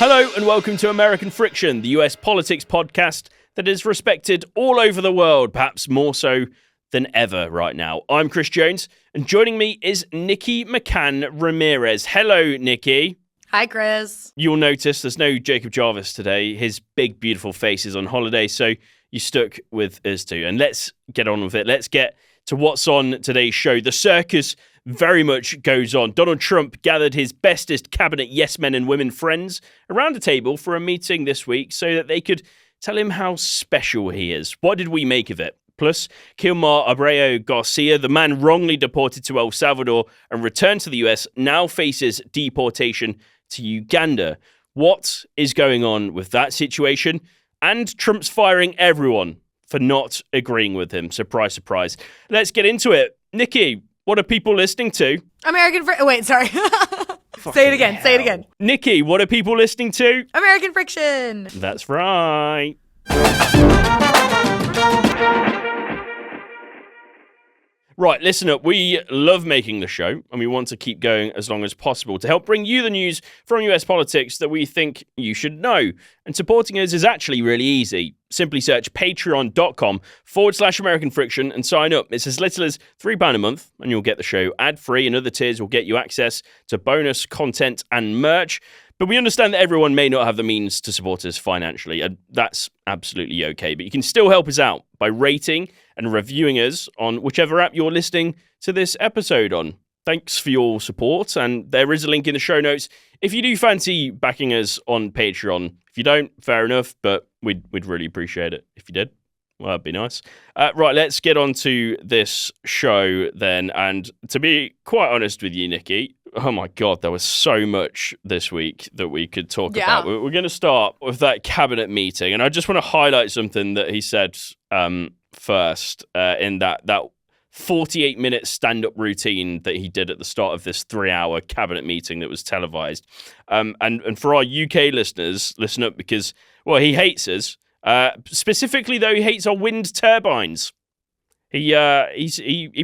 Hello and welcome to American Friction, the US politics podcast that is respected all over the world, perhaps more so than ever right now. I'm Chris Jones, and joining me is Nikki McCann Ramirez. Hello, Nikki. Hi, Chris. You'll notice there's no Jacob Jarvis today. His big, beautiful face is on holiday, so you stuck with us too. And let's get on with it. Let's get to what's on today's show. The circus very much goes on. Donald Trump gathered his bestest cabinet yes men and women friends around a table for a meeting this week so that they could tell him how special he is. What did we make of it? Plus, Kilmar Abrego Garcia, the man wrongly deported to El Salvador and returned to the US, now faces deportation to Uganda. What is going on with that situation? And Trump's firing everyone for not agreeing with him. Surprise, surprise. Let's get into it. Nikki, what are people listening to? Wait, sorry. Say it again. Nikki, what are people listening to? American Friction. That's right. Right, listen up. We love making the show, and we want to keep going as long as possible to help bring you the news from US politics that we think you should know. And supporting us is actually really easy. Simply search patreon.com/American Friction and sign up. It's as little as £3 a month, and you'll get the show ad-free, and other tiers will get you access to bonus content and merch. But we understand that everyone may not have the means to support us financially, and that's absolutely okay. But you can still help us out by rating and reviewing us on whichever app you're listening to this episode on. Thanks for your support, and there is a link in the show notes if you do fancy backing us on Patreon. If you don't, fair enough, but we'd really appreciate it if you did. Well, that'd be nice. Right, let's get on to this show then. And to be quite honest with you, Nikki, oh my God, there was so much this week that we could talk about. We're going to start with that cabinet meeting. And I just want to highlight something that he said first in that 48-minute stand-up routine that he did at the start of this 3-hour cabinet meeting that was televised. And for our UK listeners, listen up because, well, he hates us. Specifically, though, he hates our wind turbines. He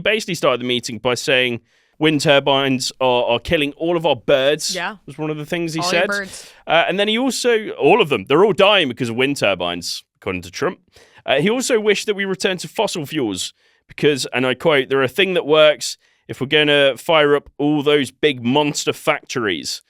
basically started the meeting by saying wind turbines are killing all of our birds. Yeah, was one of the things he all said. Your birds. And then he also, all of them, they're all dying because of wind turbines, according to Trump. He also wished that we return to fossil fuels because, and I quote, they're a thing that works if we're going to fire up all those big monster factories.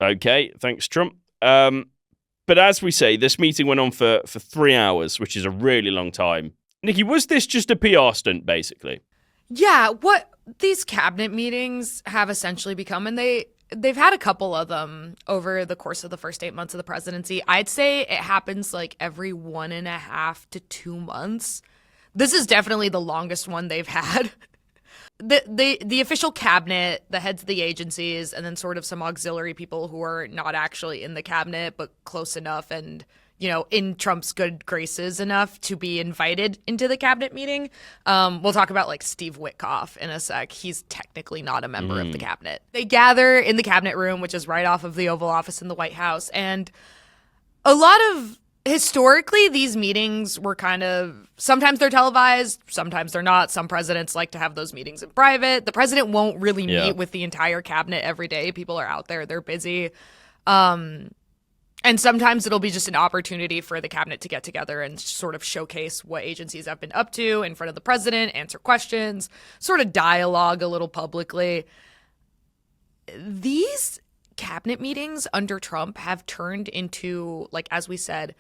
Okay, thanks, Trump. But as we say, this meeting went on for 3 hours, which is a really long time. Nikki, was this just a PR stunt, basically? Yeah, what these cabinet meetings have essentially become, and they've had a couple of them over the course of the first 8 months of the presidency. I'd say it happens like every 1.5 to 2 months. This is definitely the longest one they've had. The official cabinet, the heads of the agencies, and then sort of some auxiliary people who are not actually in the cabinet, but close enough and, you know, in Trump's good graces enough to be invited into the cabinet meeting. We'll talk about like Steve Witkoff in a sec. He's technically not a member of the cabinet. They gather in the cabinet room, which is right off of the Oval Office in the White House. And a lot of historically, these meetings were kind of, sometimes they're televised, sometimes they're not. Some presidents like to have those meetings in private. The president won't really meet with the entire cabinet every day. People are out there, they're busy. And sometimes it'll be just an opportunity for the cabinet to get together and sort of showcase what agencies have been up to in front of the president, answer questions, sort of dialogue a little publicly. These cabinet meetings under Trump have turned into, like, as we said,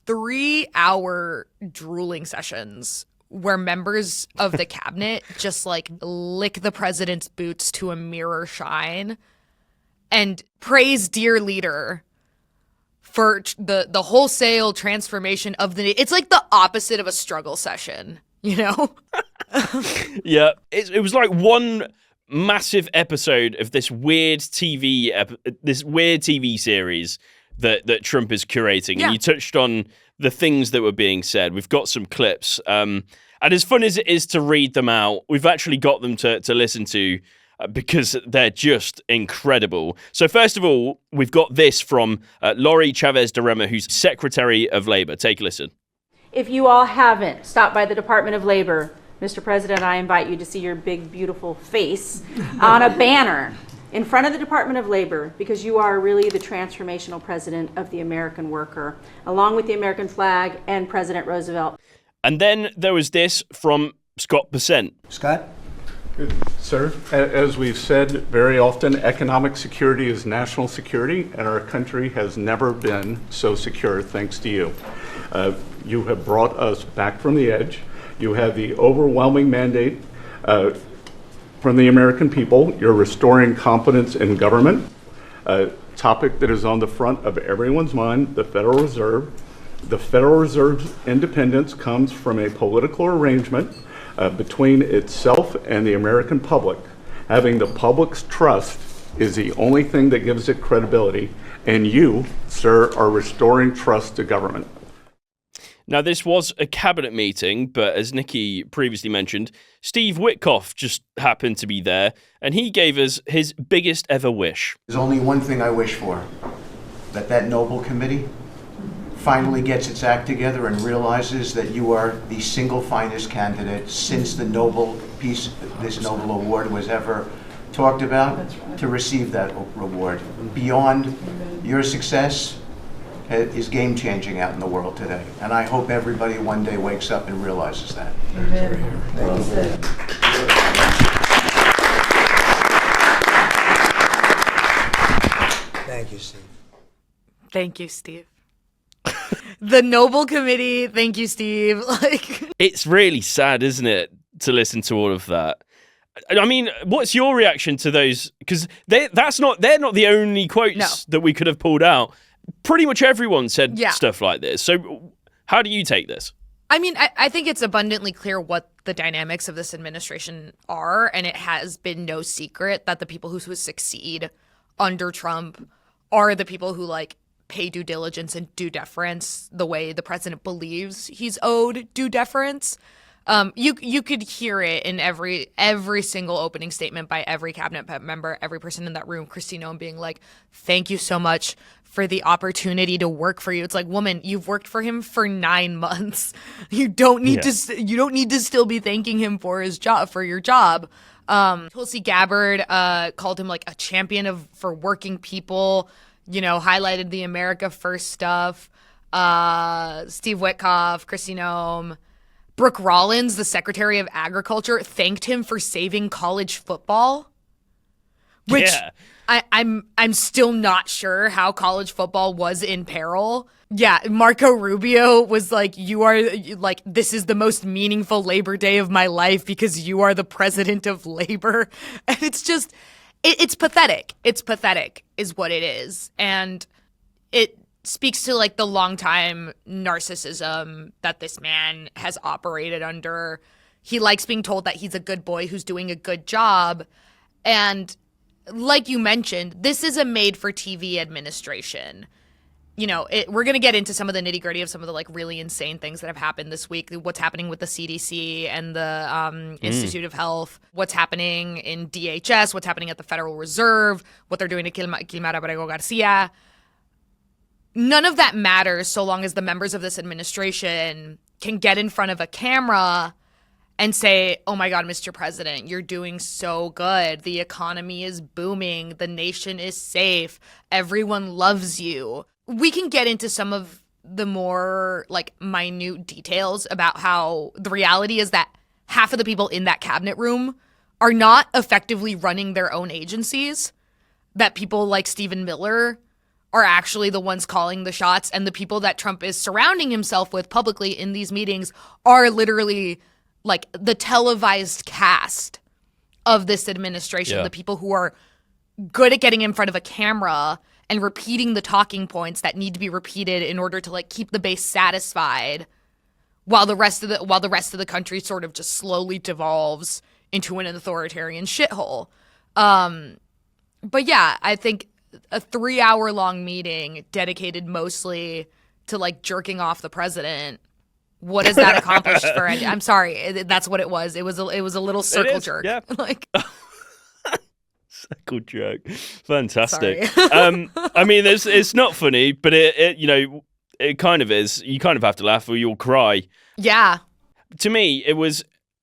3-hour drooling sessions where members of the cabinet just like lick the president's boots to a mirror shine and praise dear leader for the wholesale transformation of it's like the opposite of a struggle session, you know? Yeah, it was like one massive episode of this weird TV series that Trump is curating. Yeah. And you touched on the things that were being said. We've got some clips. And as fun as it is to read them out, we've actually got them to listen to because they're just incredible. So first of all, we've got this from Lori Chavez-Derema, who's Secretary of Labor. Take a listen. If you all haven't stopped by the Department of Labor, Mr. President, I invite you to see your big, beautiful face on a banner in front of the Department of Labor, because you are really the transformational president of the American worker, along with the American flag and President Roosevelt. And then there was this from Scott Percent. Scott? Good, sir. As we've said very often, economic security is national security, and our country has never been so secure thanks to you. You have brought us back from the edge. You have the overwhelming mandate from the American people. You're restoring confidence in government, a topic that is on the front of everyone's mind, the Federal Reserve. The Federal Reserve's independence comes from a political arrangement between itself and the American public. Having the public's trust is the only thing that gives it credibility, and you, sir, are restoring trust to government. Now, this was a cabinet meeting, but as Nikki previously mentioned, Steve Witkoff just happened to be there, and he gave us his biggest ever wish. There's only one thing I wish for, that Nobel Committee finally gets its act together and realizes that you are the single finest candidate since the Nobel Peace, this Nobel Award was ever talked about, to receive that reward. Beyond your success is game-changing out in the world today. And I hope everybody one day wakes up and realizes that. Thank you, Steve. Thank you, Steve. The Nobel Committee, thank you, Steve. It's really sad, isn't it, to listen to all of that? I mean, what's your reaction to those? Because they're not the only quotes that we could have pulled out. Pretty much everyone said stuff like this. So how do you take this? I mean, I think it's abundantly clear what the dynamics of this administration are, and it has been no secret that the people who succeed under Trump are the people who pay due diligence and due deference the way the president believes he's owed due deference. You could hear it in every single opening statement by every cabinet member, every person in that room, Christine Ohm being like, thank you so much for the opportunity to work for you. It's like, woman, you've worked for him for 9 months. You don't need to still be thanking him for your job. Tulsi Gabbard called him a champion for working people, highlighted the America First stuff. Steve Witkoff, Christine Ohm, Brooke Rollins, the Secretary of Agriculture, thanked him for saving college football, which I'm still not sure how college football was in peril. Yeah, Marco Rubio was like, you are this is the most meaningful Labor Day of my life because you are the president of labor. And it's just, it's pathetic. It's pathetic is what it is. And it speaks to the longtime narcissism that this man has operated under. He likes being told that he's a good boy who's doing a good job. And like you mentioned, this is a made-for-TV administration. We're going to get into some of the nitty-gritty of some of the really insane things that have happened this week, what's happening with the CDC and the Institute of Health, what's happening in DHS, what's happening at the Federal Reserve, what they're doing to Kilmar Abrego Garcia. None of that matters so long as the members of this administration can get in front of a camera and say, oh my God, Mr. President, you're doing so good. The economy is booming. The nation is safe. Everyone loves you. We can get into some of the more minute details about how the reality is that half of the people in that cabinet room are not effectively running their own agencies, that people like Stephen Miller are actually the ones calling the shots, and the people that Trump is surrounding himself with publicly in these meetings are literally the televised cast of this administration, the people who are good at getting in front of a camera and repeating the talking points that need to be repeated in order to keep the base satisfied, while the rest of the country sort of just slowly devolves into an authoritarian shithole. But yeah, I think a 3-hour-long meeting dedicated mostly to jerking off the president. What has that accomplished for? I'm sorry, that's what it was. It was a little circle jerk. Yeah. Circle jerk, fantastic. Sorry. I mean, it's not funny, but it kind of is. You kind of have to laugh or you'll cry. Yeah. To me,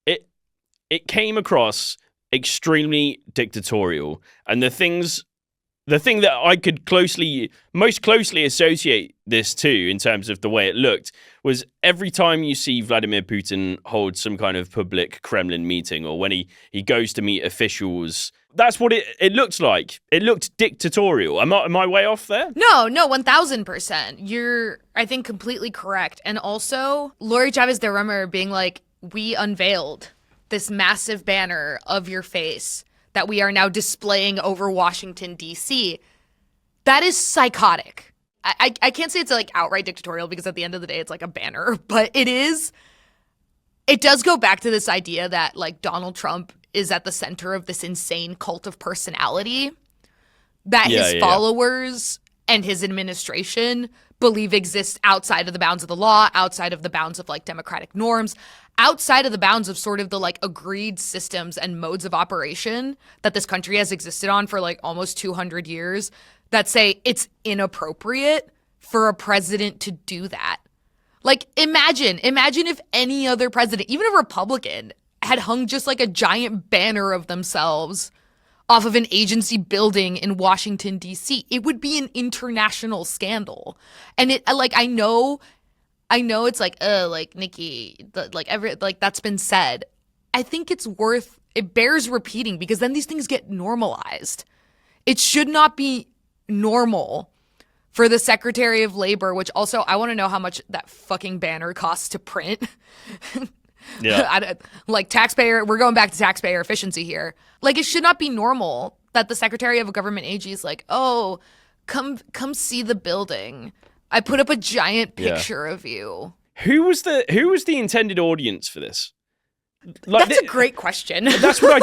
it came across extremely dictatorial. And the thing that I could most closely associate this to in terms of the way it looked was every time you see Vladimir Putin hold some kind of public Kremlin meeting, or when he goes to meet officials, that's what it looked like. It looked dictatorial. Am I way off there? No, 1000%. You're, I think, completely correct. And also, Lori Chavez de Rummer being like, we unveiled this massive banner of your face that we are now displaying over Washington, D.C. That is psychotic. I can't say it's like outright dictatorial, because at the end of the day, it's like a banner, but it does go back to this idea that like Donald Trump is at the center of this insane cult of personality that his followers and his administration believe exists outside of the bounds of the law, outside of the bounds of like democratic norms, outside of the bounds of sort of the like agreed systems and modes of operation that this country has existed on for like almost 200 years, that say it's inappropriate for a president to do that. Like, imagine if any other president, even a Republican, had hung just like a giant banner of themselves off of an agency building in Washington, D.C. It would be an international scandal. And it, like, I know it's like, Nikki, that's been said. I think it bears repeating, because then these things get normalized. It should not be normal for the Secretary of Labor, which also, I want to know how much that fucking banner costs to print. Yeah. We're going back to taxpayer efficiency here. Like, it should not be normal that the Secretary of a government agency is like, oh, come see the building. I put up a giant picture of you. Who was the intended audience for this? Like, that's a great question. That's what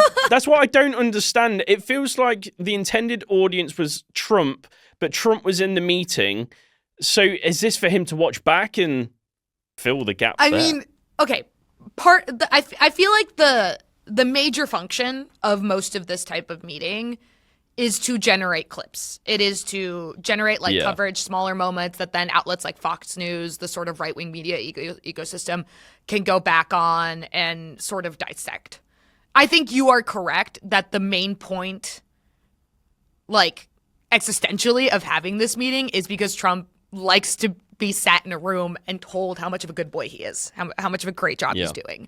I don't understand. It feels like the intended audience was Trump, but Trump was in the meeting. So is this for him to watch back and fill the gap there? I mean, okay. I feel like the major function of most of this type of meeting is to generate clips. It is to generate coverage, smaller moments that then outlets like Fox News, the sort of right-wing media ecosystem, can go back on and sort of dissect. I think you are correct that the main point, like existentially, of having this meeting is because Trump likes to be sat in a room and told how much of a good boy he is, how much of a great job he's doing.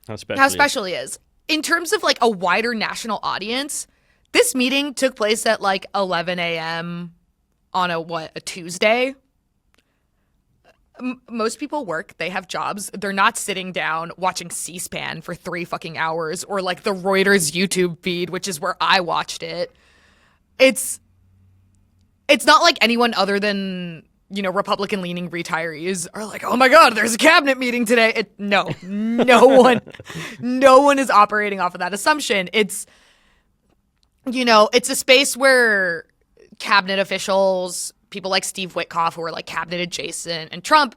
How special he is. In terms of like a wider national audience, this meeting took place at like 11 a.m. on a Tuesday. Most people work. They have jobs. They're not sitting down watching C-SPAN for 3 fucking hours, or like the Reuters YouTube feed, which is where I watched it. It's not like anyone other than, you know, Republican-leaning retirees are like, oh my God, there's a cabinet meeting today. No one is operating off of that assumption. It's, you know, it's a space where cabinet officials, people like Steve Witkoff, who are like cabinet adjacent, and Trump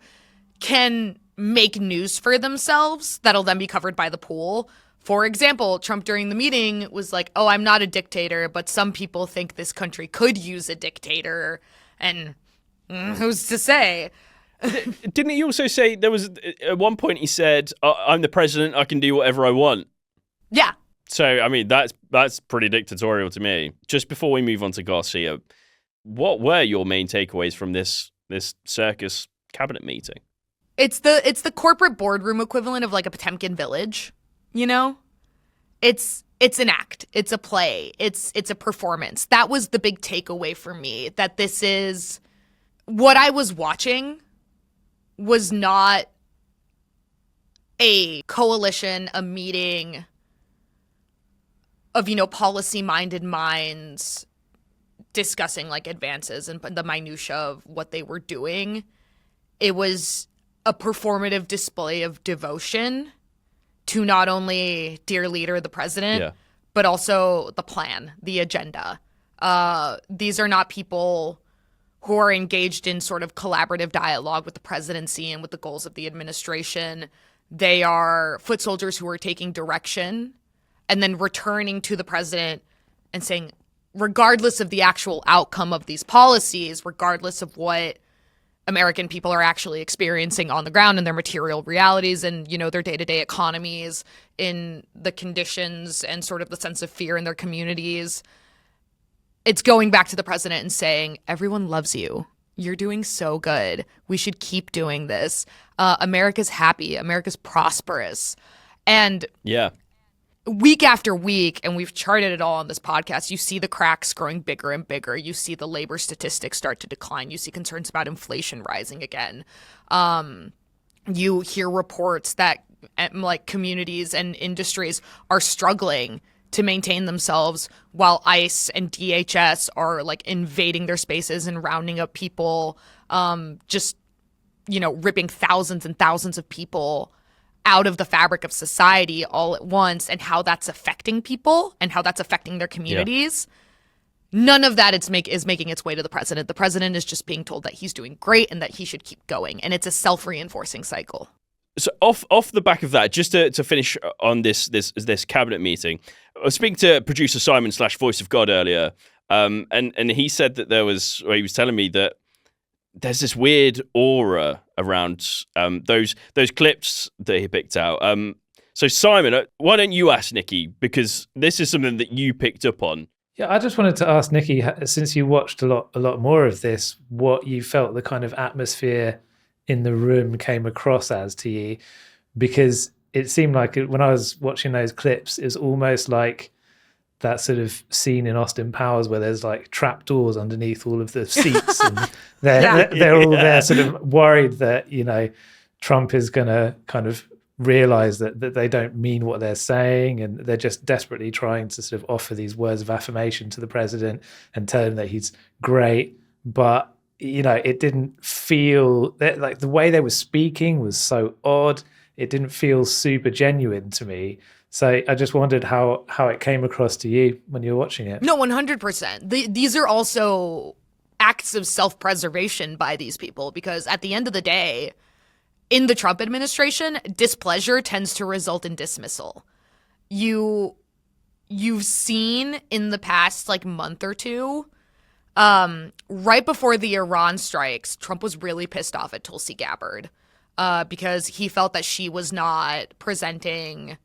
can make news for themselves that'll then be covered by the pool. For example, Trump during the meeting was like, oh, I'm not a dictator, but some people think this country could use a dictator. And who's to say? Didn't he also say, there was at one point he said, I'm the president, I can do whatever I want. Yeah. So, I mean, that's pretty dictatorial to me. Just before we move on to Garcia, what were your main takeaways from this Circus cabinet meeting? It's the corporate boardroom equivalent of like a Potemkin village, you know? It's an act. It's a play. It's a performance. That was the big takeaway for me, that this is what I was watching was not a coalition, a meeting of, you know, policy-minded minds discussing like advances and the minutia of what they were doing. It was a performative display of devotion to not only dear leader, the president, but also the plan, the agenda. These are not people who are engaged in sort of collaborative dialogue with the presidency and with the goals of the administration. They are foot soldiers who are taking direction and then returning to the president and saying, regardless of the actual outcome of these policies, regardless of what American people are actually experiencing on the ground in their material realities and, their day-to-day economies, in the conditions and sort of the sense of fear in their communities. It's going back to the president and saying, everyone loves you. You're doing so good. We should keep doing this. America's happy. America's prosperous. And Yeah. week after week, and we've charted it all on this podcast, you see the cracks growing bigger and bigger. You see the labor statistics start to decline. You see concerns about inflation rising again. You hear reports that like communities and industries are struggling to maintain themselves while ICE and DHS are like invading their spaces and rounding up people, ripping thousands and thousands of people out of the fabric of society all at once, and how that's affecting people and how that's affecting their communities. Yeah. None of that is making its way to the president. The president is just being told that he's doing great and that he should keep going. And it's a self-reinforcing cycle. So off the back of that, just to finish on this cabinet meeting, I was speaking to producer Simon / Voice of God earlier, and he said that he was telling me that there's this weird aura around those clips that he picked out. So Simon, why don't you ask Nikki, because this is something that you picked up on. Yeah, I just wanted to ask Nikki, since you watched a lot more of this, what you felt the kind of atmosphere in the room came across as to you, because it seemed like when I was watching those clips, it was almost like that sort of scene in Austin Powers where there's like trapdoors underneath all of the seats, and they're all there sort of worried that Trump is going to kind of realize that they don't mean what they're saying, and they're just desperately trying to sort of offer these words of affirmation to the president and tell him that he's great. But it didn't feel like the way they were speaking was so odd. It didn't feel super genuine to me. So I just wondered how it came across to you when you were watching it. No, 100%. These are also acts of self-preservation by these people, because at the end of the day, in the Trump administration, displeasure tends to result in dismissal. You've seen in the past month or two, right before the Iran strikes, Trump was really pissed off at Tulsi Gabbard because he felt that she was not presenting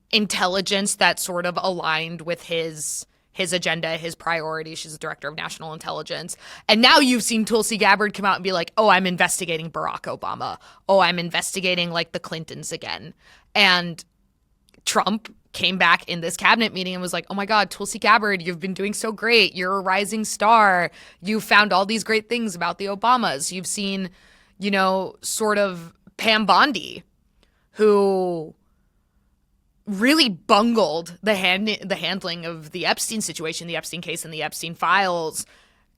intelligence that sort of aligned with his agenda, his priorities. She's the director of national intelligence. And now you've seen Tulsi Gabbard come out and be like, oh, I'm investigating Barack Obama. Oh, I'm investigating the Clintons again. And Trump came back in this cabinet meeting and was like, oh my God, Tulsi Gabbard, you've been doing so great. You're a rising star. You found all these great things about the Obamas. You've seen, sort of Pam Bondi, who really bungled the handling of the Epstein situation, the Epstein case and the Epstein files,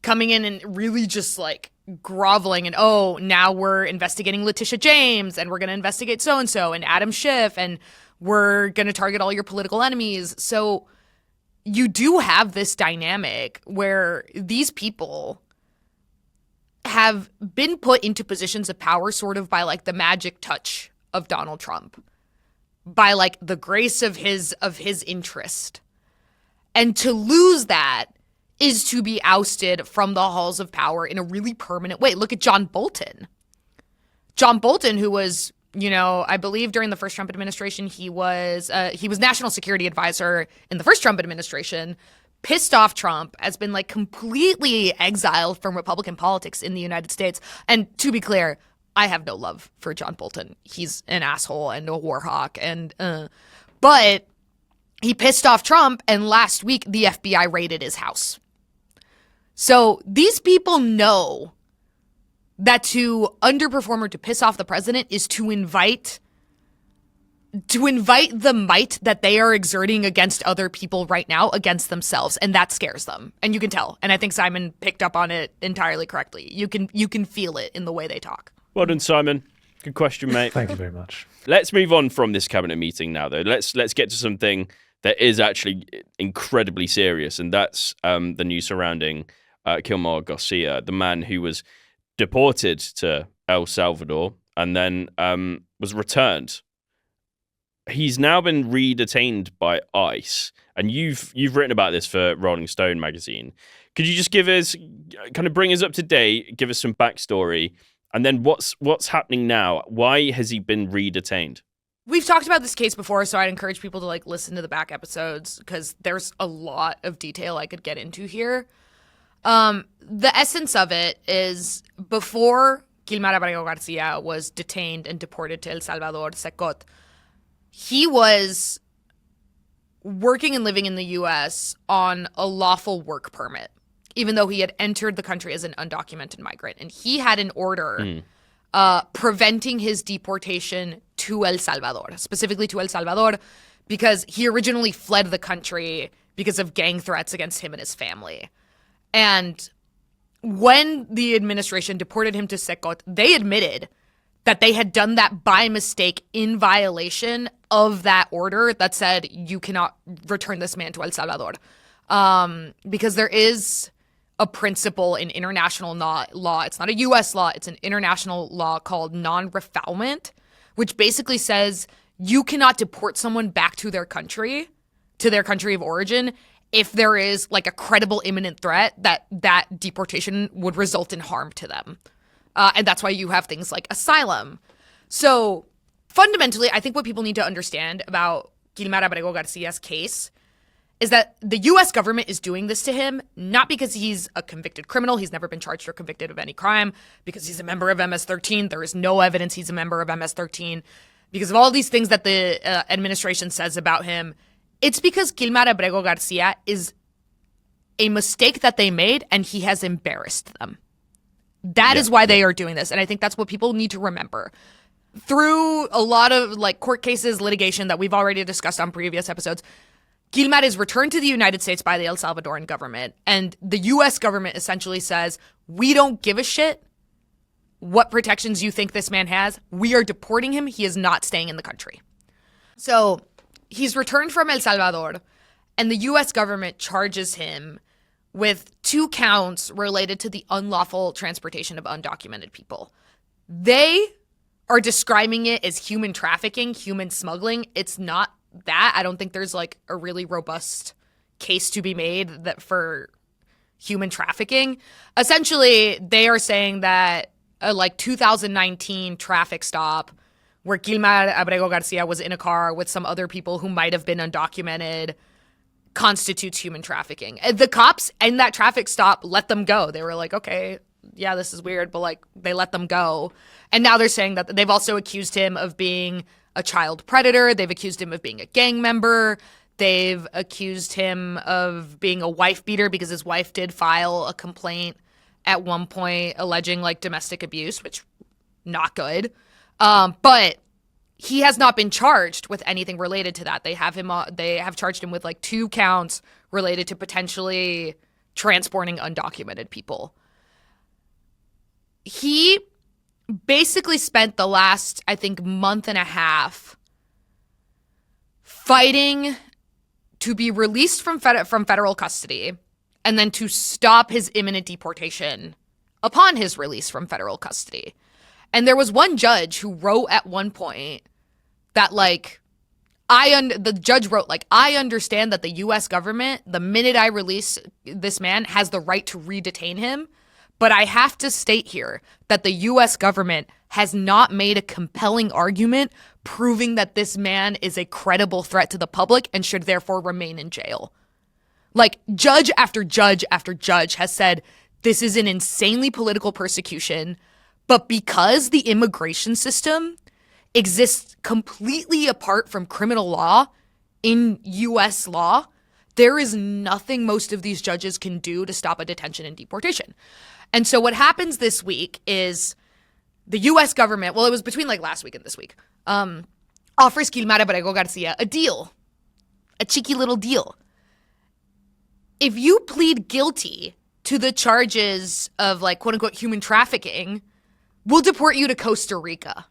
coming in and really just groveling and, oh, now we're investigating Letitia James and we're going to investigate so-and-so and Adam Schiff and we're going to target all your political enemies. So you do have this dynamic where these people have been put into positions of power sort of by the magic touch of Donald Trump, by the grace of his interest. And to lose that is to be ousted from the halls of power in a really permanent way. Look at John Bolton. John Bolton, who was, I believe during the first Trump administration, he was national security advisor in the first Trump administration, pissed off Trump, has been completely exiled from Republican politics in the United States. And to be clear, I have no love for John Bolton. He's an asshole and a war hawk. But he pissed off Trump, and last week the FBI raided his house. So these people know that to underperform or to piss off the president is to invite the might that they are exerting against other people right now against themselves, and that scares them. And you can tell. And I think Simon picked up on it entirely correctly. You can feel it in the way they talk. Well done, Simon. Good question, mate. Thank you very much. Let's move on from this cabinet meeting now, though. Let's get to something that is actually incredibly serious, and that's the news surrounding Kilmar Garcia, the man who was deported to El Salvador and then was returned. He's now been re-detained by ICE, and you've written about this for Rolling Stone magazine. Could you just bring us up to date, give us some backstory, and then what's happening now? Why has he been re-detained? We've talked about this case before, so I'd encourage people to listen to the back episodes because there's a lot of detail I could get into here. The essence of it is before Kilmar Abrego Garcia was detained and deported to El Salvador, Secot, he was working and living in the U.S. on a lawful work permit, even though he had entered the country as an undocumented migrant. And he had an order preventing his deportation to El Salvador, specifically to El Salvador, because he originally fled the country because of gang threats against him and his family. And when the administration deported him to Secot, they admitted that they had done that by mistake in violation of that order that said you cannot return this man to El Salvador. Because there is a principle in international law. It's not a U.S. law. It's an international law called non-refoulement, which basically says you cannot deport someone back to their country of origin, if there is a credible imminent threat that deportation would result in harm to them. And that's why you have things like asylum. So fundamentally, I think what people need to understand about Kilmar Abrego Garcia's case is that the U.S. government is doing this to him, not because he's a convicted criminal. He's never been charged or convicted of any crime. Because he's a member of MS-13. There is no evidence he's a member of MS-13. Because of all these things that the administration says about him, it's because Kilmar Abrego Garcia is a mistake that they made, and he has embarrassed them. That is why they are doing this. And I think that's what people need to remember. Through a lot of court cases, litigation that we've already discussed on previous episodes, Kilmar is returned to the United States by the El Salvadoran government, and the U.S. government essentially says, we don't give a shit what protections you think this man has. We are deporting him. He is not staying in the country. So he's returned from El Salvador, and the U.S. government charges him with 2 counts related to the unlawful transportation of undocumented people. They are describing it as human trafficking, human smuggling. It's not that. I don't think there's a really robust case to be made that for human trafficking. Essentially, they are saying that a 2019 traffic stop where Kilmar Abrego Garcia was in a car with some other people who might have been undocumented constitutes human trafficking. The cops in that traffic stop let them go. They were like, okay, yeah, this is weird, but they let them go. And now they're saying that they've also accused him of being a child predator. They've accused him of being a gang member. They've accused him of being a wife beater because his wife did file a complaint at one point alleging domestic abuse, which not good. But he has not been charged with anything related to that. They have charged him with 2 counts related to potentially transporting undocumented people. He basically spent the last, I think, month and a half fighting to be released from federal custody and then to stop his imminent deportation upon his release from federal custody. And there was one judge who wrote at one point that the judge wrote, I understand that the U.S. government, the minute I release this man, has the right to re-detain him. But I have to state here that the U.S. government has not made a compelling argument proving that this man is a credible threat to the public and should therefore remain in jail. Judge after judge after judge has said this is an insanely political persecution, but because the immigration system exists completely apart from criminal law in U.S. law, there is nothing most of these judges can do to stop a detention and deportation. And so what happens this week is the U.S. government, well, it was between last week and this week, offers Kilmar Abrego Garcia a deal, a cheeky little deal. If you plead guilty to the charges of quote unquote human trafficking, we'll deport you to Costa Rica.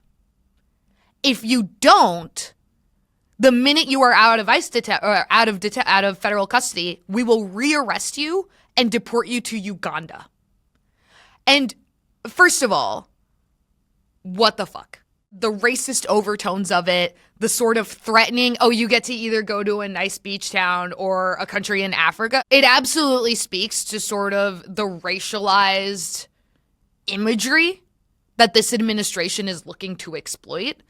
If you don't, the minute you are out of out of federal custody, we will rearrest you and deport you to Uganda. And first of all, what the fuck? The racist overtones of it, the sort of threatening, oh, you get to either go to a nice beach town or a country in Africa. It absolutely speaks to sort of the racialized imagery that this administration is looking to exploit.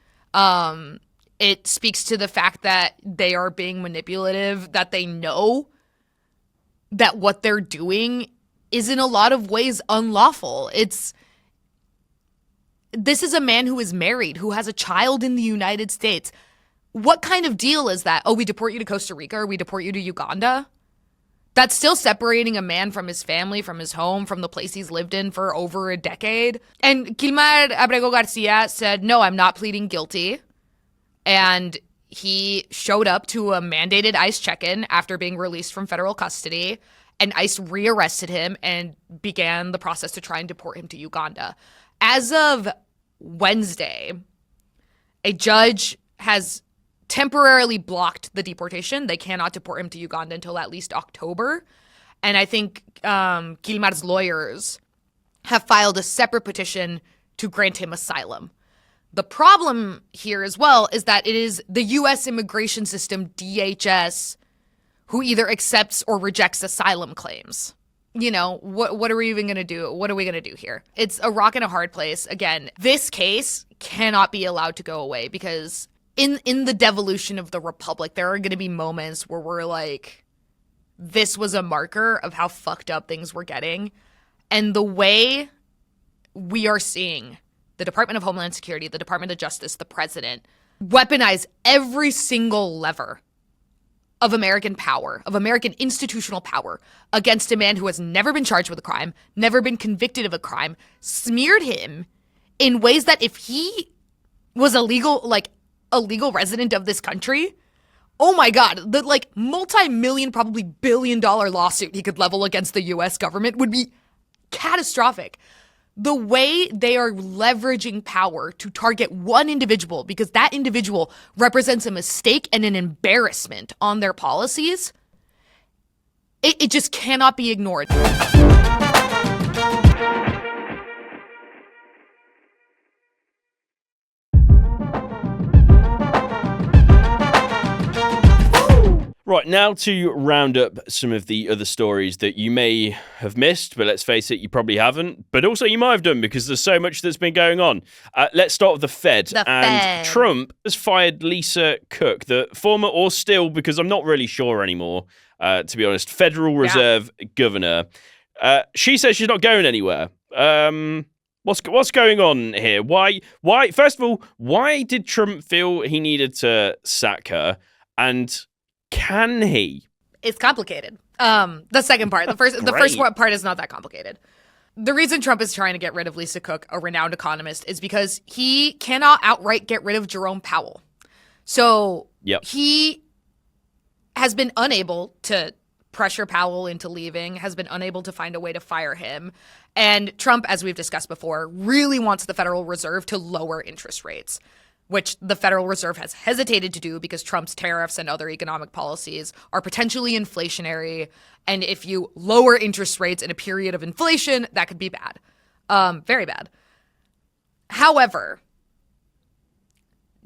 It speaks to the fact that they are being manipulative, that they know that what they're doing is in a lot of ways unlawful. This is a man who is married, who has a child in the United States. What kind of deal is that? Oh, we deport you to Costa Rica or we deport you to Uganda? That's still separating a man from his family, from his home, from the place he's lived in for over a decade. And Kilmar Abrego Garcia said, no, I'm not pleading guilty. And he showed up to a mandated ICE check-in after being released from federal custody, and ICE rearrested him and began the process to try and deport him to Uganda. As of Wednesday, a judge has temporarily blocked the deportation. They cannot deport him to Uganda until at least October. And I think Kilmar's lawyers have filed a separate petition to grant him asylum. The problem here as well is that it is the U.S. immigration system, DHS, who either accepts or rejects asylum claims. You know, what are we even going to do? What are we going to do here? It's a rock and a hard place. Again, this case cannot be allowed to go away because in the devolution of the republic, there are going to be moments where we're like, this was a marker of how fucked up things were getting. And the way we are seeing the Department of Homeland Security, the Department of Justice, the president weaponize every single lever of American power, of American institutional power against a man who has never been charged with a crime, never been convicted of a crime, smeared him in ways that if he was a legal resident of this country, oh my God, the multi-million, probably billion-dollar lawsuit he could level against the US government would be catastrophic. The way they are leveraging power to target one individual because that individual represents a mistake and an embarrassment on their policies, it just cannot be ignored. Right, now to round up some of the other stories that you may have missed, but let's face it, you probably haven't. But also you might have done because there's so much that's been going on. Let's start with the Fed. Trump has fired Lisa Cook, the former, or still, because I'm not really sure anymore, to be honest, Federal Reserve governor. She says she's not going anywhere. What's going on here? Why? First of all, why did Trump feel he needed to sack her? And can he? It's complicated. The second part. The first part is not that complicated. The reason Trump is trying to get rid of Lisa Cook, a renowned economist, is because he cannot outright get rid of Jerome Powell. So he has been unable to pressure Powell into leaving, has been unable to find a way to fire him. And Trump, as we've discussed before, really wants the Federal Reserve to lower interest rates, which the Federal Reserve has hesitated to do because Trump's tariffs and other economic policies are potentially inflationary. And if you lower interest rates in a period of inflation, that could be bad. Very bad. However,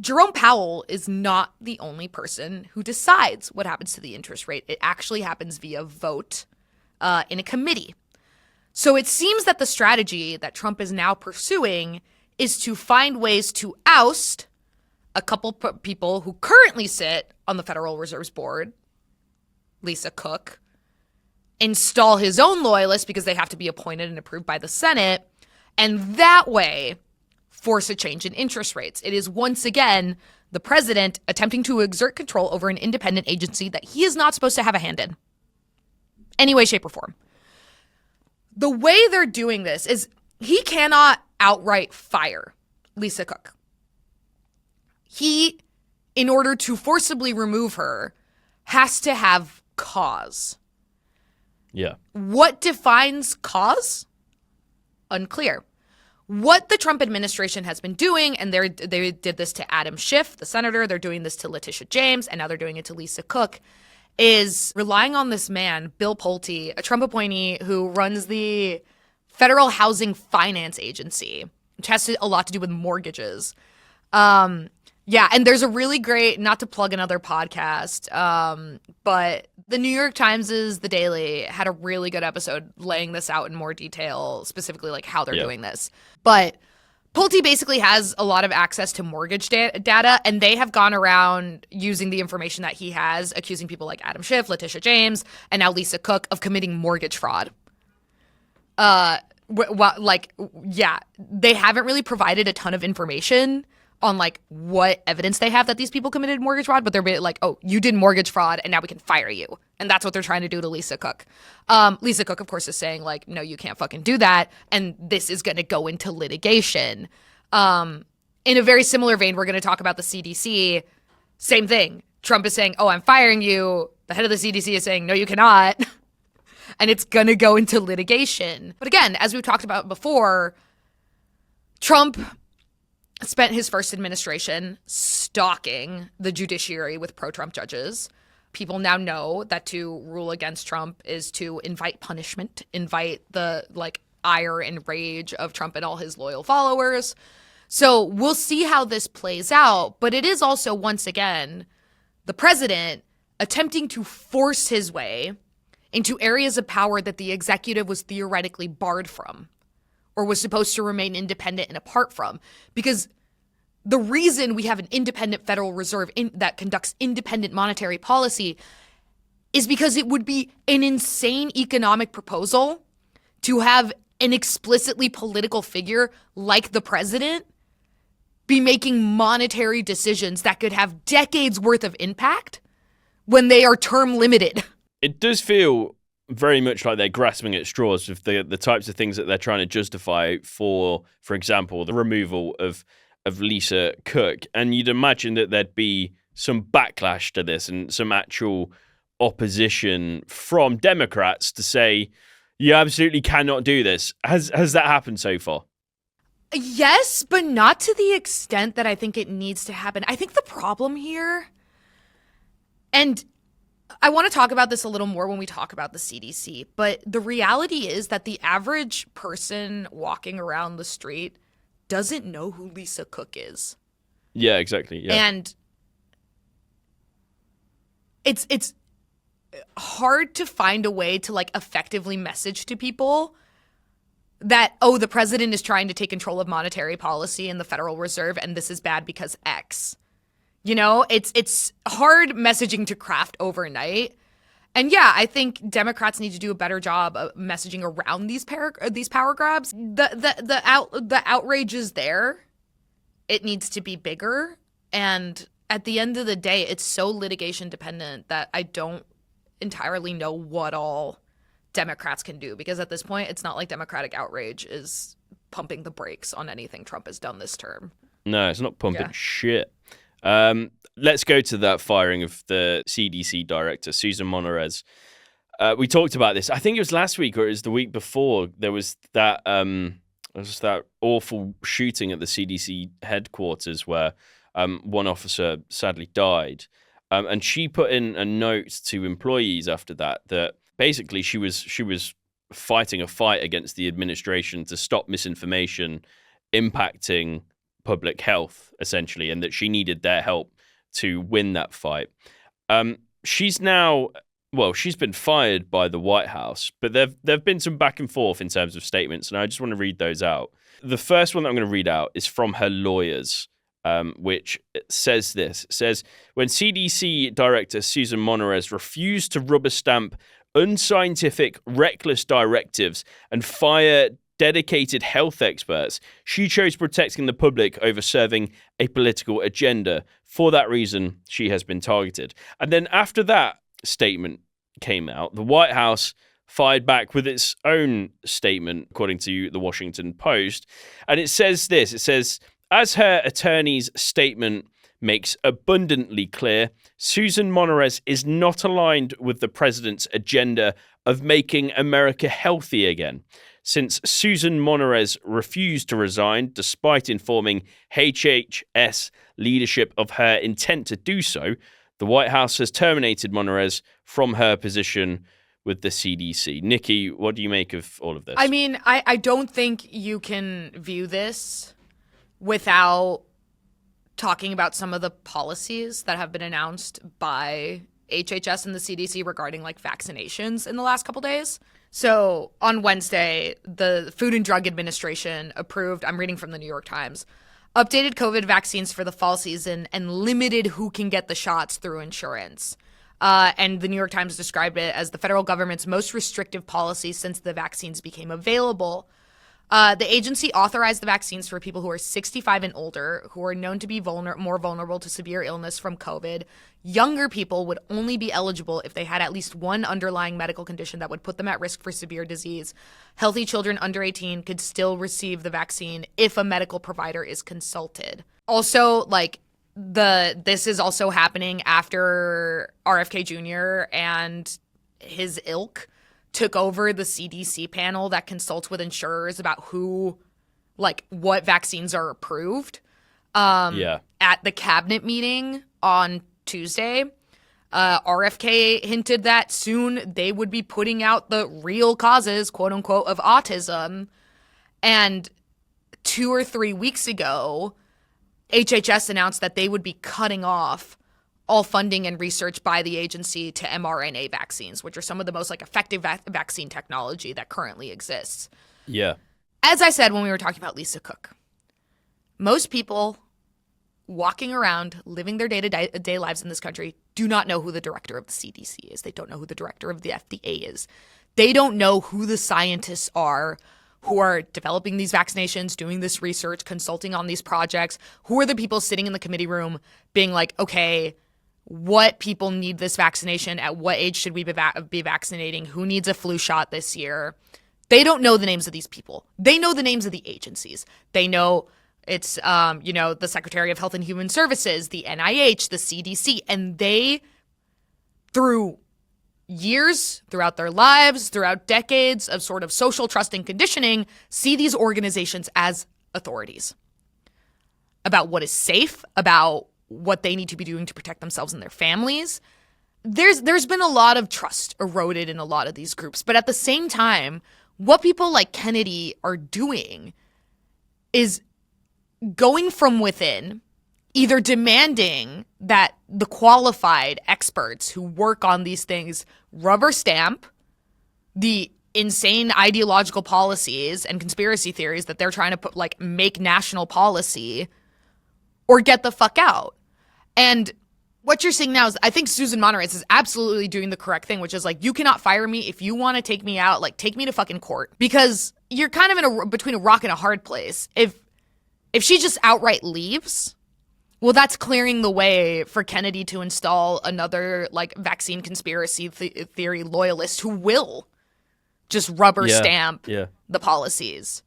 Jerome Powell is not the only person who decides what happens to the interest rate. It actually happens via vote in a committee. So it seems that the strategy that Trump is now pursuing is to find ways to oust a couple people who currently sit on the Federal Reserve's board, Lisa Cook, install his own loyalists because they have to be appointed and approved by the Senate, and that way force a change in interest rates. It is once again the president attempting to exert control over an independent agency that he is not supposed to have a hand in any way, shape, or form. The way they're doing this is he cannot outright fire Lisa Cook. He, in order to forcibly remove her, has to have cause. Yeah. What defines cause? Unclear. What the Trump administration has been doing, and they did this to Adam Schiff, the senator, they're doing this to Letitia James, and now they're doing it to Lisa Cook, is relying on this man, Bill Pulte, a Trump appointee who runs the Federal Housing Finance Agency, which has a lot to do with mortgages. Yeah, and there's a really great, not to plug another podcast, but the New York Times' The Daily had a really good episode laying this out in more detail, specifically like how they're doing this. But Pulte basically has a lot of access to mortgage data, and they have gone around using the information that he has, accusing people like Adam Schiff, Letitia James, and now Lisa Cook of committing mortgage fraud. They haven't really provided a ton of information on like what evidence they have that these people committed mortgage fraud, but they're like, oh, you did mortgage fraud and now we can fire you. And that's what they're trying to do to Lisa Cook. Lisa Cook, of course, is saying like, no, you can't fucking do that. And this is going to go into litigation. In a very similar vein, we're going to talk about the CDC. Same thing. Trump is saying, oh, I'm firing you. The head of the CDC is saying, no, you cannot. And it's going to go into litigation. But again, as we've talked about before, Trump spent his first administration stalking the judiciary with pro-Trump judges. People now know that to rule against Trump is to invite punishment, invite the like ire and rage of Trump and all his loyal followers. So we'll see how this plays out. But it is also, once again, the president attempting to force his way into areas of power that the executive was theoretically barred from or was supposed to remain independent and apart from. Because the reason we have an independent Federal Reserve that conducts independent monetary policy is because it would be an insane economic proposal to have an explicitly political figure like the president be making monetary decisions that could have decades worth of impact when they are term limited. It does feel very much like they're grasping at straws with the types of things that they're trying to justify for example, the removal of Lisa Cook. And you'd imagine that there'd be some backlash to this and some actual opposition from Democrats to say, you absolutely cannot do this. Has that happened so far? Yes, but not to the extent that I think it needs to happen. I think the problem here, and I want to talk about this a little more when we talk about the CDC, but the reality is that the average person walking around the street doesn't know who Lisa Cook is. Yeah, exactly. Yeah. And it's hard to find a way to like effectively message to people that, oh, the president is trying to take control of monetary policy and the Federal Reserve, and this is bad because X. You know, it's hard messaging to craft overnight. And yeah, I think Democrats need to do a better job of messaging around these power grabs. The outrage is there. It needs to be bigger. And at the end of the day, it's so litigation dependent that I don't entirely know what all Democrats can do. Because at this point, it's not like Democratic outrage is pumping the brakes on anything Trump has done this term. No, it's not pumping shit. Let's go to that firing of the CDC director, Susan Monterez. We talked about this. I think it was last week or it was the week before. There was that awful shooting at the CDC headquarters where one officer sadly died. And she put in a note to employees after that basically she was fighting a fight against the administration to stop misinformation impacting public health, essentially, and that she needed their help to win that fight. She's been fired by the White House, but there've been some back and forth in terms of statements, and I just want to read those out. The first one that I'm going to read out is from her lawyers, which says this. It says, when CDC Director Susan Monterez refused to rubber stamp unscientific, reckless directives and fire dedicated health experts, she chose protecting the public over serving a political agenda. For that reason, she has been targeted. And then after that statement came out, the White House fired back with its own statement, according to the Washington Post. And it says this, it says, as her attorney's statement makes abundantly clear, Susan Monterez is not aligned with the president's agenda of making America healthy again. Since Susan Monterez refused to resign despite informing HHS leadership of her intent to do so, the White House has terminated Monterez from her position with the CDC. Nikki, what do you make of all of this? I mean, I don't think you can view this without talking about some of the policies that have been announced by HHS and the CDC regarding like vaccinations in the last couple days. So on Wednesday, the Food and Drug Administration approved, I'm reading from the New York Times, updated COVID vaccines for the fall season and limited who can get the shots through insurance. And the New York Times described it as the federal government's most restrictive policy since the vaccines became available. The agency authorized the vaccines for people who are 65 and older, who are known to be more vulnerable to severe illness from COVID. Younger people would only be eligible if they had at least one underlying medical condition that would put them at risk for severe disease. Healthy children under 18 could still receive the vaccine if a medical provider is consulted. Also, like, this is also happening after RFK Jr. and his ilk took over the CDC panel that consults with insurers about what vaccines are approved. At the cabinet meeting on Tuesday, RFK hinted that soon they would be putting out the real causes, quote unquote, of autism. And 2 or 3 weeks ago, HHS announced that they would be cutting off all funding and research by the agency to mRNA vaccines, which are some of the most effective vaccine technology that currently exists. Yeah. As I said when we were talking about Lisa Cook, most people walking around, living their day-to-day lives in this country do not know who the director of the CDC is. They don't know who the director of the FDA is. They don't know who the scientists are who are developing these vaccinations, doing this research, consulting on these projects. Who are the people sitting in the committee room being like, okay, what people need this vaccination? At what age should we be vaccinating? Who needs a flu shot this year? They don't know the names of these people. They know the names of the agencies. They know it's, the Secretary of Health and Human Services, the NIH, the CDC, and they, through years, throughout their lives, throughout decades of sort of social trust and conditioning, see these organizations as authorities about what is safe, about what they need to be doing to protect themselves and their families. There's been a lot of trust eroded in a lot of these groups. But at the same time, what people like Kennedy are doing is going from within, either demanding that the qualified experts who work on these things rubber stamp the insane ideological policies and conspiracy theories that they're trying to make national policy, or get the fuck out. And what you're seeing now is, I think Susan Monterey's is absolutely doing the correct thing, which is you cannot fire me. If you want to take me out, take me to fucking court, because you're kind of between a rock and a hard place. If she just outright leaves, well, that's clearing the way for Kennedy to install another vaccine conspiracy theory loyalist who will just rubber stamp the policies.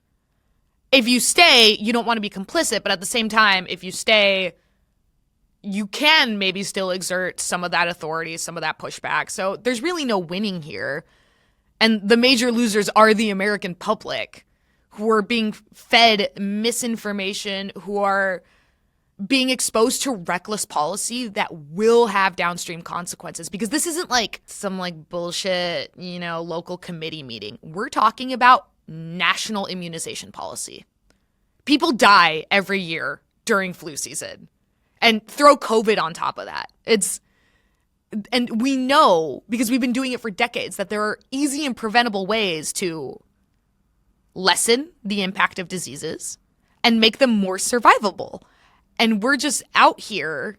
If you stay, you don't want to be complicit, but at the same time, if you stay, you can maybe still exert some of that authority, some of that pushback. So there's really no winning here. And the major losers are the American public, who are being fed misinformation, who are being exposed to reckless policy that will have downstream consequences. Because this isn't some bullshit, local committee meeting. We're talking about national immunization policy. People die every year during flu season. And throw COVID on top of that. And we know, because we've been doing it for decades, that there are easy and preventable ways to lessen the impact of diseases and make them more survivable. And we're just out here.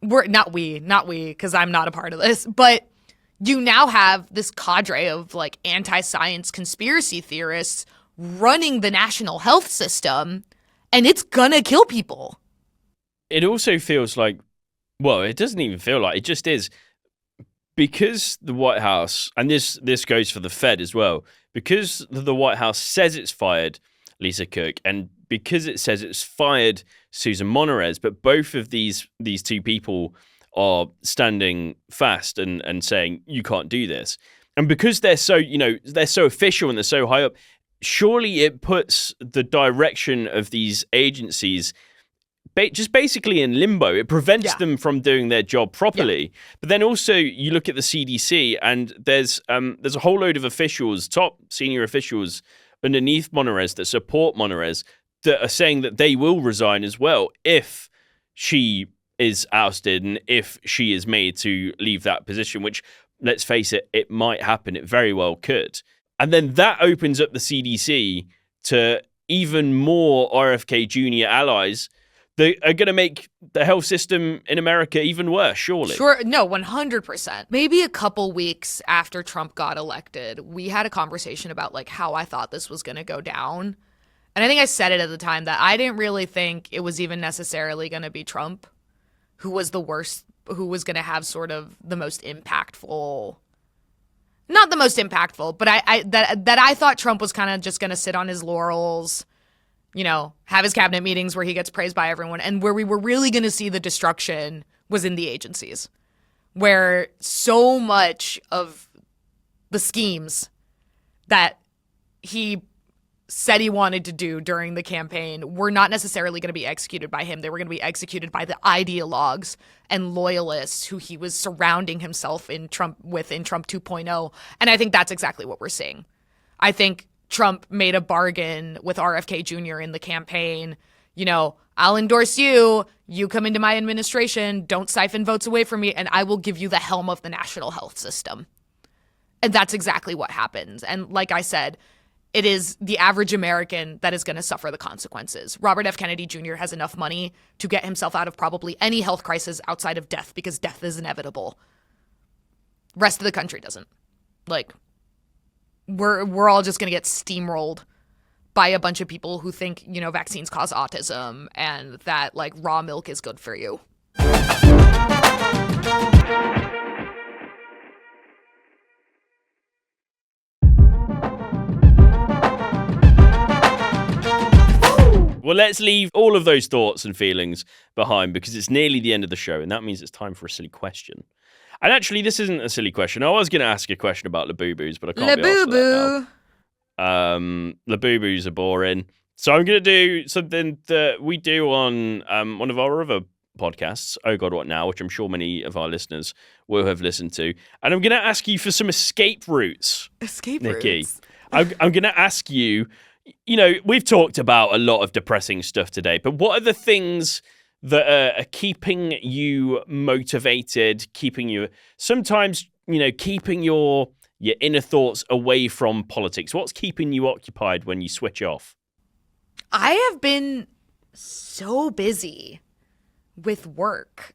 Not we, because I'm not a part of this, but you now have this cadre of anti-science conspiracy theorists running the national health system, and it's gonna kill people. It also feels it doesn't even feel like, it just is, because the White House, and this goes for the Fed as well, because the White House says it's fired Lisa Cook, and because it says it's fired Susan Monterey, but both of these two people are standing fast and saying, you can't do this. And because they're so official and they're so high up, surely it puts the direction of these agencies just basically in limbo. It prevents them from doing their job properly. Yeah. But then also you look at the CDC, and there's a whole load of officials, top senior officials underneath Monterey that support Monterey, that are saying that they will resign as well if she is ousted and if she is made to leave that position, which, let's face it, it might happen. It very well could. And then that opens up the CDC to even more RFK Jr. allies that are going to make the health system in America even worse, surely. Sure. No, 100%. Maybe a couple weeks after Trump got elected, we had a conversation about like how I thought this was going to go down. And I think I said it at the time that I didn't really think it was even necessarily going to be Trump who was the worst, who was going to have sort of the most impactful, not the most impactful, but I thought Trump was kind of just going to sit on his laurels, you know, have his cabinet meetings where he gets praised by everyone. And where we were really going to see the destruction was in the agencies, where so much of the schemes that he said he wanted to do during the campaign were not necessarily going to be executed by him. They were going to be executed by the ideologues and loyalists who he was surrounding himself in Trump 2.0. And I think that's exactly what we're seeing. I think Trump made a bargain with RFK Jr. in the campaign. You know, I'll endorse you. You come into my administration. Don't siphon votes away from me. And I will give you the helm of the national health system. And that's exactly what happens. And like I said, it is the average American that is going to suffer the consequences. Robert F. Kennedy Jr. has enough money to get himself out of probably any health crisis outside of death because death is inevitable. Rest of the country doesn't. Like, we're all just going to get steamrolled by a bunch of people who think, you know, vaccines cause autism and that, like, raw milk is good for you. Well, let's leave all of those thoughts and feelings behind because it's nearly the end of the show, and that means it's time for a silly question. And actually, this isn't a silly question. I was going to ask a question about Labubu's, but I can't be asked for that now. Labubu's are boring. So I'm going to do something that we do on one of our other podcasts, Oh God, What Now?, which I'm sure many of our listeners will have listened to. And I'm going to ask you for some escape routes. Nikki. Routes? I'm going to ask you, you know, we've talked about a lot of depressing stuff today, but what are the things that are keeping you motivated, keeping you, sometimes, you know, keeping your inner thoughts away from politics? What's keeping you occupied when you switch off? I have been so busy with work.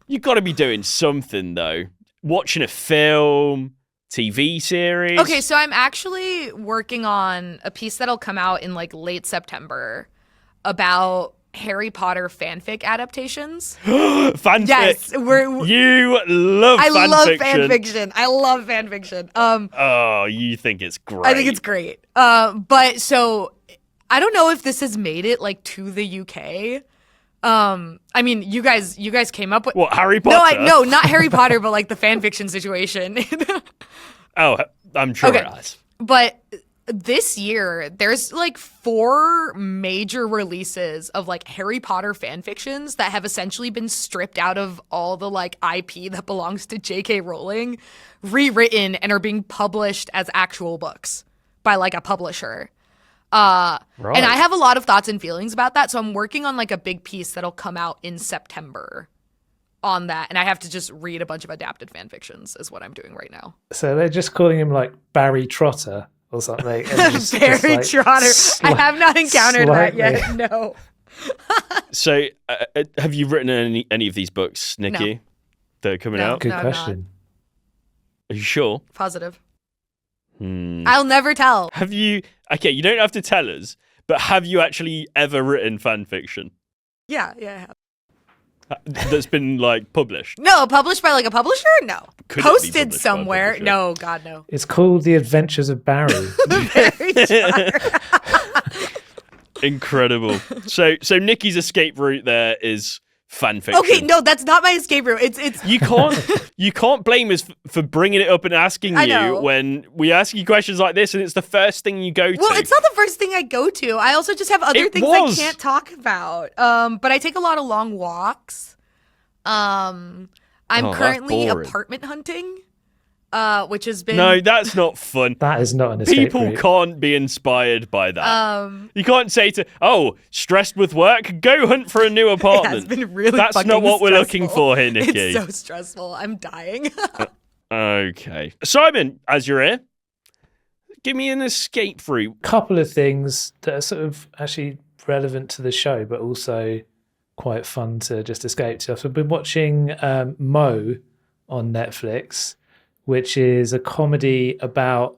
You've got to be doing something, though. Watching a film, TV series. Okay, so I'm actually working on a piece that'll come out in like late September about Harry Potter fanfic adaptations. Fanfic. Yes, you love I fanfiction. love fanfiction. I love fanfiction. Oh, you think it's great. I think it's great. But so I don't know if this has made it like to the UK. I mean, you guys came up with what, Harry Potter? No, not Harry Potter, but like the fanfiction situation. Oh, I'm sure it has. But this year, there's like 4 major releases of like Harry Potter fanfictions that have essentially been stripped out of all the like IP that belongs to J.K. Rowling, rewritten, and are being published as actual books by like a publisher. Right. And I have a lot of thoughts and feelings about that. So I'm working on like a big piece that'll come out in September on that. And I have to just read a bunch of adapted fan fictions is what I'm doing right now. So they're just calling him like Barry Trotter or something. Barry Trotter. I have not encountered that yet. No. So have you written any of these books, Nikki, that are coming out? Good question. Are you sure? Positive. I'll never tell. Have you... Okay, you don't have to tell us, but have you actually ever written fan fiction? Yeah, I have. That's been, like, published? No, published by, like, a publisher? No. Could posted somewhere? No, God, no. It's called The Adventures of Barry. Barry Trotter. Incredible. So Nikki's escape route there is fan fiction. Okay, no, that's not my escape route. It's You can't blame us for bringing it up and asking you when we ask you questions like this and it's the first thing you go to. Well, it's not the first thing I go to. I also just have other things I can't talk about. But I take a lot of long walks. I'm currently apartment hunting. which has been No, that's not fun. That is not an escape People route. can't be inspired by that. You can't say stressed with work, go hunt for a new apartment. It's been really That's fucking not what we're looking stressful. for here, Nikki. It's so stressful. I'm dying. Okay. Simon, as you're here, give me an escape route. Couple of things that are sort of actually relevant to the show, but also quite fun to just escape to. So I've been watching Mo on Netflix, which is a comedy about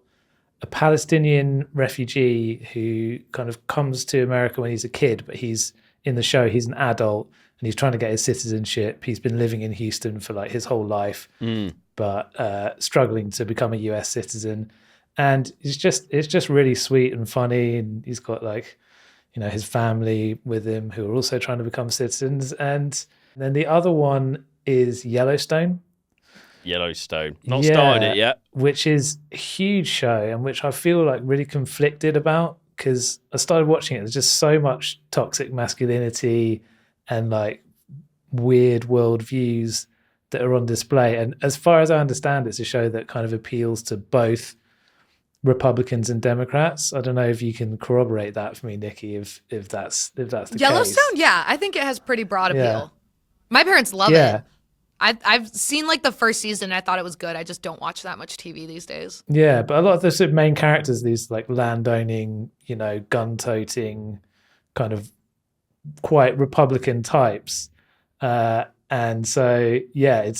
a Palestinian refugee who kind of comes to America when he's a kid, but he's in the show, he's an adult and he's trying to get his citizenship. He's been living in Houston for like his whole life, but struggling to become a US citizen. And it's just really sweet and funny. And he's got like, you know, his family with him who are also trying to become citizens. And then the other one is Yellowstone. Not started it yet. Which is a huge show and which I feel like really conflicted about because I started watching it. There's just so much toxic masculinity and like weird worldviews that are on display. And as far as I understand, it's a show that kind of appeals to both Republicans and Democrats. I don't know if you can corroborate that for me, Nikki, if that's the Yellowstone, case. yeah, I think it has pretty broad appeal. Yeah. My parents love Yeah. it. I've seen like the first season. I thought it was good. I just don't watch that much TV these days. Yeah, but a lot of the sort of main characters, these like landowning, you know, gun-toting, kind of quite Republican types. And so, yeah,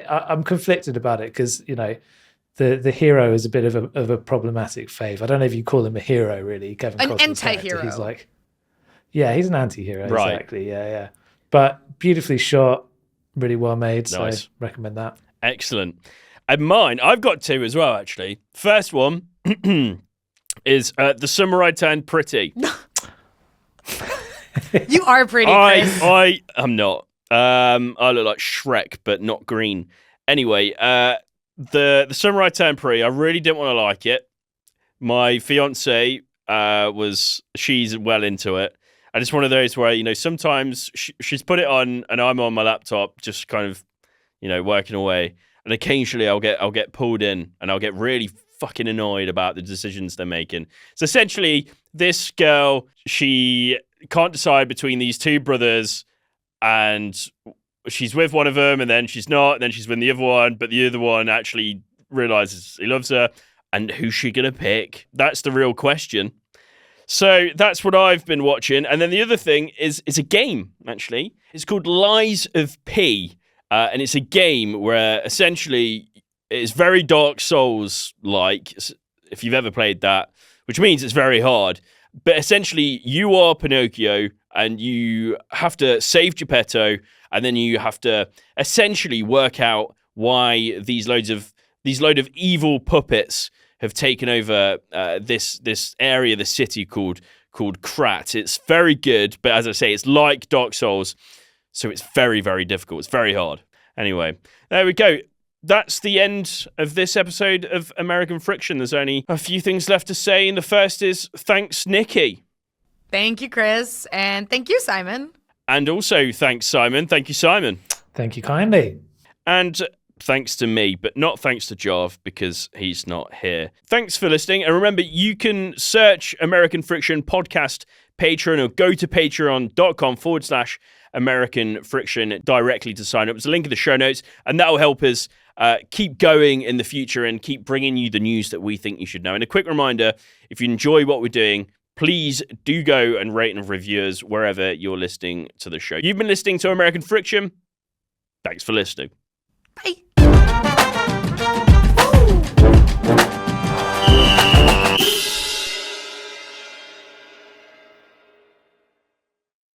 I'm conflicted about it because, you know, the hero is a bit of a problematic fave. I don't know if you call him a hero, really. Kevin An Costner's character. anti-hero. He's like, yeah, he's an anti-hero, Right. exactly. Yeah. But beautifully shot, really well made. Nice. So recommend that. Excellent. And mine, I've got two as well, actually. First one is The Summer I Turned Pretty. You are pretty, Chris. I'm not. I look like Shrek, but not green. Anyway, the Summer I Turned Pretty, I really didn't want to like it. My fiance she's well into it. And it's one of those where, you know, sometimes she's put it on and I'm on my laptop just kind of, you know, working away. And occasionally I'll get pulled in and I'll get really fucking annoyed about the decisions they're making. So essentially, this girl, she can't decide between these two brothers and she's with one of them and then she's not, and then she's with the other one, but the other one actually realizes he loves her. And who's she going to pick? That's the real question. So that's what I've been watching. And then the other thing is a game, actually. It's called Lies of P. And it's a game where essentially it's very Dark Souls-like, if you've ever played that, which means it's very hard. But essentially, you are Pinocchio and you have to save Geppetto, and then you have to essentially work out why these load of evil puppets have taken over this area, the city called Krat. It's very good, but as I say, it's like Dark Souls, so it's very, very difficult. It's very hard. Anyway, there we go. That's the end of this episode of American Friction. There's only a few things left to say, and the first is thanks, Nikki. Thank you, Chris. And thank you, Simon. And also thanks, Simon. Thank you, Simon. Thank you kindly. And thanks to me, but not thanks to Jarv because he's not here. Thanks for listening. And remember, you can search American Friction Podcast Patreon or go to patreon.com/American Friction directly to sign up. There's a link in the show notes, and that will help us keep going in the future and keep bringing you the news that we think you should know. And a quick reminder, if you enjoy what we're doing, please do go and rate and review us wherever you're listening to the show. You've been listening to American Friction. Thanks for listening. Bye.